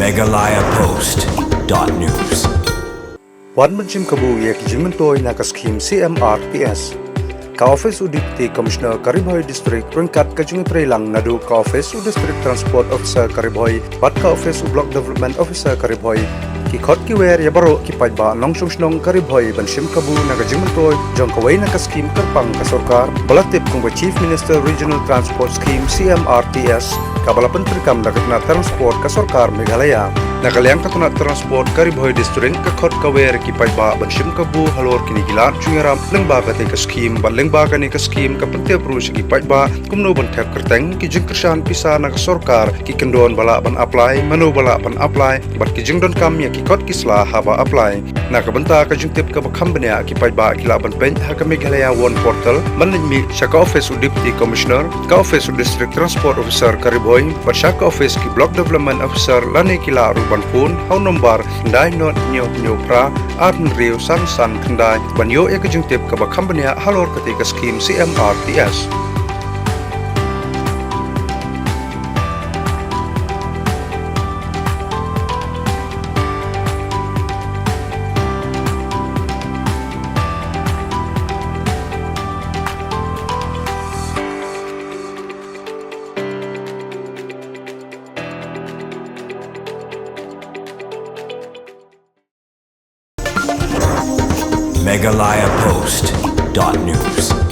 Meghalaya Post.news. Wan Manchim Kabu Yak Jimentoy na kaskim CMRPS. Ka-Office u Deputy Commissioner Karibhoy District Ringkat Kajungi Prelang Nadu Ka-Office u District Transport Officer Karibhoy Bat Ka-Office u Block Development Officer Karibhoy Ki khot ki wer ya baro ki pajba nong sung Karibhoy Banshim Kabu na Jimentoy jong kaway na kaskim Karpang Kasorkar Balatip kung ba Chief Minister Regional Transport Scheme CMRPS Kabalapan perikam dagat na transport Kasorkar Meghalaya Nakaliang katunat transport Karibhoy District kakot kawer ki pajba Banshim Kabu halor kinigilan chungaram lengba kate kaskim ban lengba kani kaskim kapentia prus ki pajba kumno ban thep kerteng ki jengkersan pisa na Kasorkar ki kendon bala ban apply manu bala ban apply bat ki jengdon kam ya ki kot kisla haba apply na kabenta ka jengtip ka bakham bania ki pajba ki laban pen ha ka Meghalaya one portal manajmi shaka office u deputy commissioner ka office u district transport officer Karibhoy bat shaka office ki block development officer lani kila ban pun hau nombar ndai not nyo pra arn rio san kendai ban yo ek jengtip ka bakham bania halor ketika scheme CMRPS. Meghalaya Post.news.